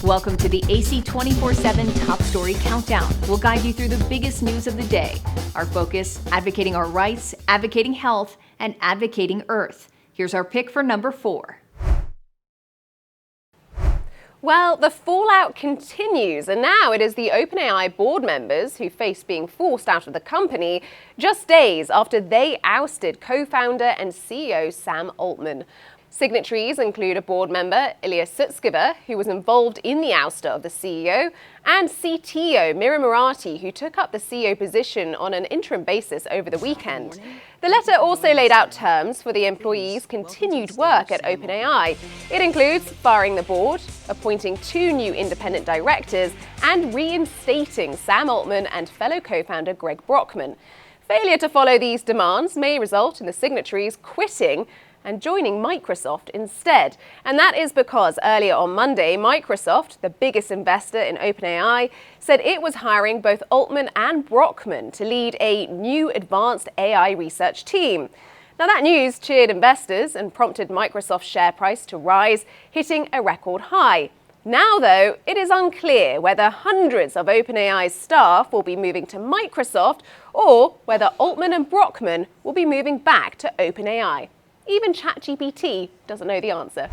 Welcome to the AC 24/7 Top Story Countdown. We'll guide you through the biggest news of the day. Our focus, advocating our rights, advocating health, and advocating Earth. Here's our pick for number 4. Well, the fallout continues, and now it is the OpenAI board members who face being forced out of the company just days after they ousted co-founder and CEO Sam Altman. Signatories include a board member, Ilya Sutskever, who was involved in the ouster of the CEO, and CTO Mira Murati, who took up the CEO position on an interim basis over the weekend. The letter also laid out terms for the employees' continued work at OpenAI. It includes firing the board, appointing 2 new independent directors, and reinstating Sam Altman and fellow co-founder Greg Brockman. Failure to follow these demands may result in the signatories quitting and joining Microsoft instead. And that is because earlier on Monday, Microsoft, the biggest investor in OpenAI, said it was hiring both Altman and Brockman to lead a new advanced AI research team. Now that news cheered investors and prompted Microsoft's share price to rise, hitting a record high. Now, though, it is unclear whether hundreds of OpenAI's staff will be moving to Microsoft or whether Altman and Brockman will be moving back to OpenAI. Even ChatGPT doesn't know the answer.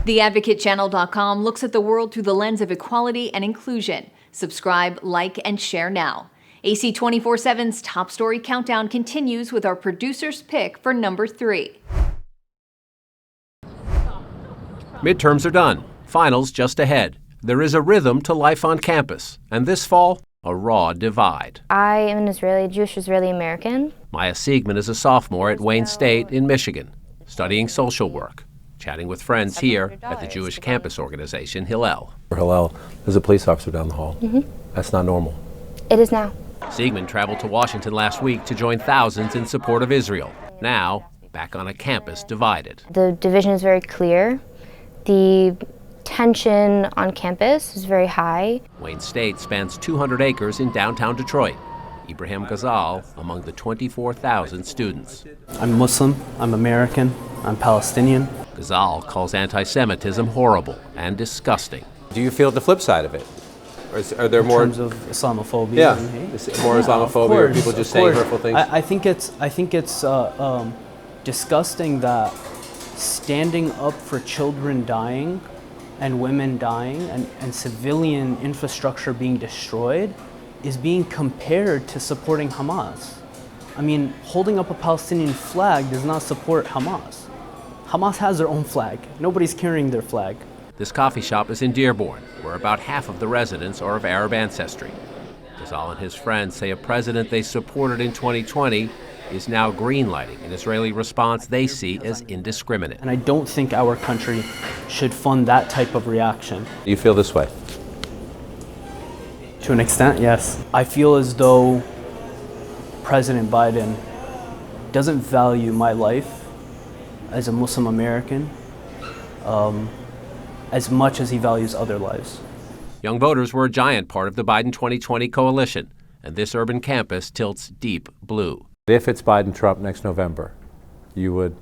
TheAdvocateChannel.com looks at the world through the lens of equality and inclusion. Subscribe, like, and share now. AC 24/7's Top Story Countdown continues with our producer's pick for number 3. Midterms are done. Finals just ahead. There is a rhythm to life on campus. And this fall, a raw divide. I am an Israeli, Jewish Israeli American. Maya Siegman is a sophomore at Wayne State in Michigan, studying social work, chatting with friends here at the Jewish campus organization Hillel. Hillel, there's a police officer down the hall. That's not normal. It is now. Siegman traveled to Washington last week to join thousands in support of Israel. Now, back on a campus divided. The division is very clear. The tension on campus is very high. Wayne State spans 200 acres in downtown Detroit. Ibrahim Ghazal among the 24,000 students. I'm Muslim, I'm American, I'm Palestinian. Ghazal calls anti-Semitism horrible and disgusting. Do you feel the flip side of it? Or are there more in terms of Islamophobia and hate? More Islamophobia, or people just saying hurtful things? I think it's disgusting that standing up for children dying and women dying and civilian infrastructure being destroyed is being compared to supporting Hamas. I mean, holding up a Palestinian flag does not support Hamas. Hamas has their own flag. Nobody's carrying their flag. This coffee shop is in Dearborn, where about half of the residents are of Arab ancestry. Ghazal and his friends say a president they supported in 2020 is now greenlighting an Israeli response they see as indiscriminate. And I don't think our country should fund that type of reaction. Do you feel this way? To an extent, yes. I feel as though President Biden doesn't value my life as a Muslim American as much as he values other lives. Young voters were a giant part of the Biden 2020 coalition, and this urban campus tilts deep blue. If it's Biden-Trump next November, you would?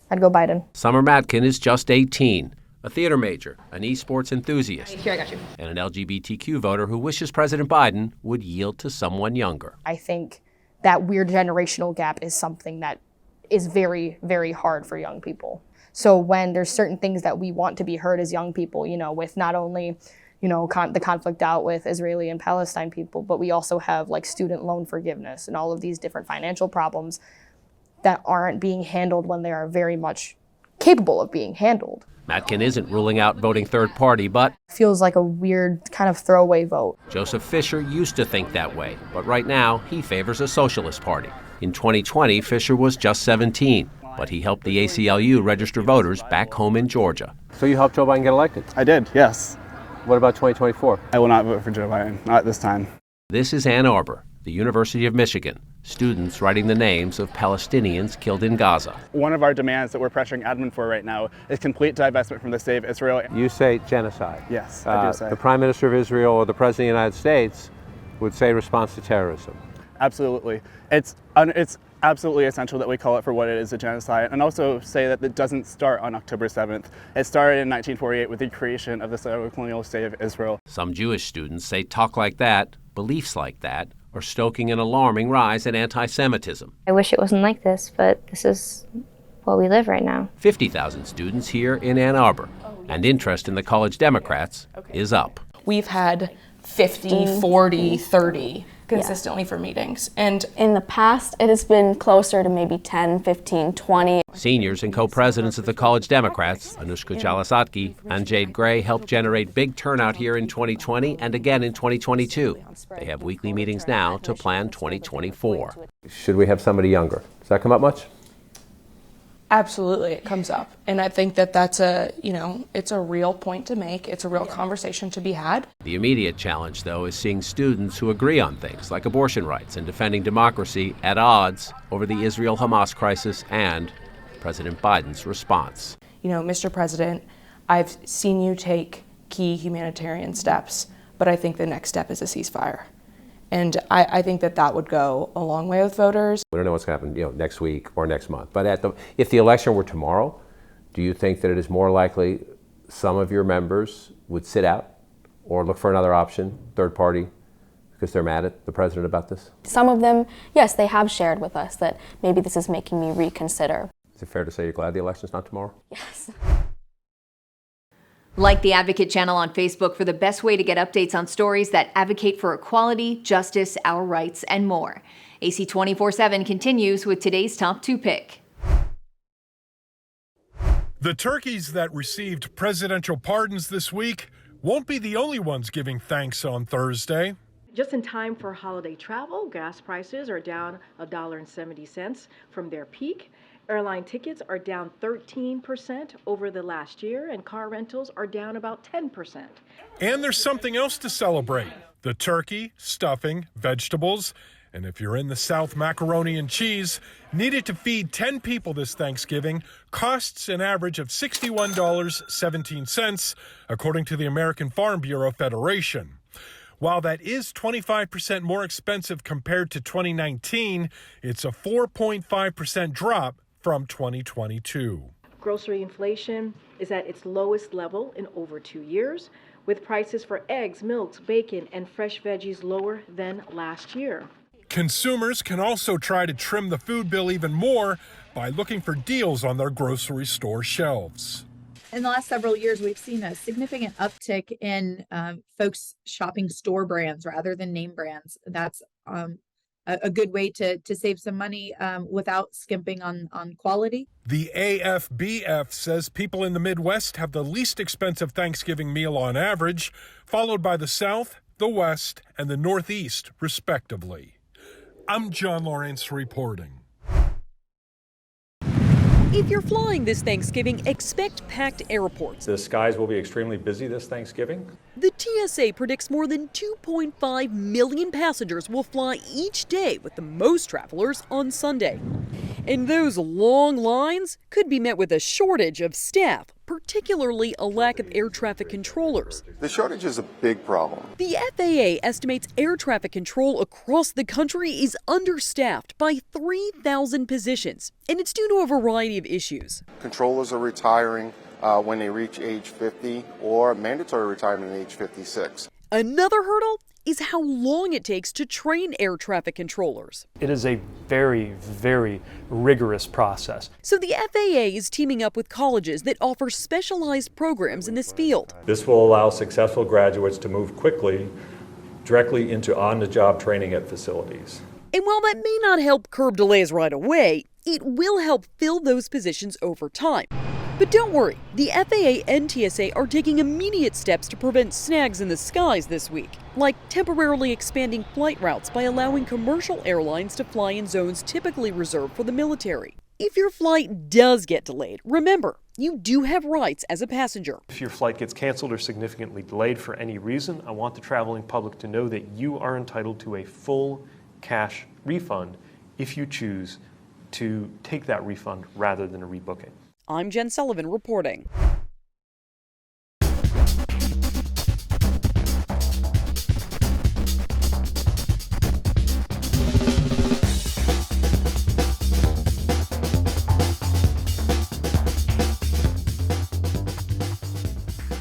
I'd go Biden. Summer Matkin is just 18, a theater major, an esports enthusiast, Here, I got you. and an LGBTQ voter who wishes President Biden would yield to someone younger. I think that weird generational gap is something that is very, very hard for young people. So when there's certain things that we want to be heard as young people, with not only the conflict out with Israeli and Palestine people, but we also have like student loan forgiveness and all of these different financial problems that aren't being handled when they are very much capable of being handled. Matkin isn't ruling out voting third party, but Feels like a weird kind of throwaway vote. Joseph Fisher used to think that way, but right now he favors a socialist party. In 2020, Fisher was just 17, but he helped the ACLU register voters back home in Georgia. So you helped Joe Biden get elected? I did, yes. What about 2024? I will not vote for Joe Biden, not this time. This is Ann Arbor, the University of Michigan. Students writing the names of Palestinians killed in Gaza. One of our demands that we're pressuring admin for right now is complete divestment from the state of Israel. You say genocide. Yes, I do say. The Prime Minister of Israel or the President of the United States would say response to terrorism. Absolutely. absolutely essential that we call it for what it is, a genocide, and also say that it doesn't start on October 7th. It started in 1948 with the creation of the settler-colonial state of Israel. Some Jewish students say talk like that, beliefs like that, are stoking an alarming rise in anti-Semitism. I wish it wasn't like this, but this is what we live right now. 50,000 students here in Ann Arbor, and interest in the college Democrats is up. We've had 50, 40, 30 consistently for meetings. And in the past, it has been closer to maybe 10, 15, 20. Seniors and co-presidents of the college Democrats, Anushka Jalasatki and Jade Gray, helped generate big turnout here in 2020 and again in 2022. They have weekly meetings now to plan 2024. Should we have somebody younger? Does that come up much? absolutely, it comes up. And I think that that's it's a real point to make. It's a real conversation to be had. The immediate challenge, though, is seeing students who agree on things like abortion rights and defending democracy at odds over the Israel-Hamas crisis and President Biden's response. Mr. President, I've seen you take key humanitarian steps, but I think the next step is a ceasefire. And I think that would go a long way with voters. We don't know what's going to happen, next week or next month. But if the election were tomorrow, do you think that it is more likely some of your members would sit out or look for another option, third party, because they're mad at the president about this? Some of them, yes, they have shared with us that maybe this is making me reconsider. Is it fair to say you're glad the election's not tomorrow? Yes. Like the Advocate channel on Facebook for the best way to get updates on stories that advocate for equality, justice, our rights, and more. AC 24/7 continues with today's top 2 pick. The turkeys that received presidential pardons this week won't be the only ones giving thanks on Thursday. Just in time for holiday travel, gas prices are down $1.70 from their peak. Airline tickets are down 13% over the last year, and car rentals are down about 10%. And there's something else to celebrate. The turkey, stuffing, vegetables, and if you're in the South, macaroni and cheese, needed to feed 10 people this Thanksgiving costs an average of $61.17, according to the American Farm Bureau Federation. While that is 25% more expensive compared to 2019, it's a 4.5% drop from 2022. Grocery inflation is at its lowest level in over 2 years, with prices for eggs, milks, bacon, and fresh veggies lower than last year. Consumers can also try to trim the food bill even more by looking for deals on their grocery store shelves. In the last several years, we've seen a significant uptick in folks shopping store brands rather than name brands. That's a good way to save some money without skimping on quality. The AFBF says people in the Midwest have the least expensive Thanksgiving meal on average, followed by the South, the West, and the Northeast, respectively. I'm John Lawrence reporting. If you're flying this Thanksgiving, expect packed airports. The skies will be extremely busy this Thanksgiving. The TSA predicts more than 2.5 million passengers will fly each day, with the most travelers on Sunday. And those long lines could be met with a shortage of staff, particularly a lack of air traffic controllers. The shortage is a big problem. The FAA estimates air traffic control across the country is understaffed by 3,000 positions, and it's due to a variety of issues. Controllers are retiring when they reach age 50 or mandatory retirement at age 56. Another hurdle is how long it takes to train air traffic controllers. It is a very, very rigorous process. So the FAA is teaming up with colleges that offer specialized programs in this field. This will allow successful graduates to move quickly directly into on-the-job training at facilities. And while that may not help curb delays right away, it will help fill those positions over time. But don't worry, the FAA and TSA are taking immediate steps to prevent snags in the skies this week, like temporarily expanding flight routes by allowing commercial airlines to fly in zones typically reserved for the military. If your flight does get delayed, remember, you do have rights as a passenger. If your flight gets canceled or significantly delayed for any reason, I want the traveling public to know that you are entitled to a full cash refund if you choose to take that refund rather than a rebooking. I'm Jen Sullivan reporting.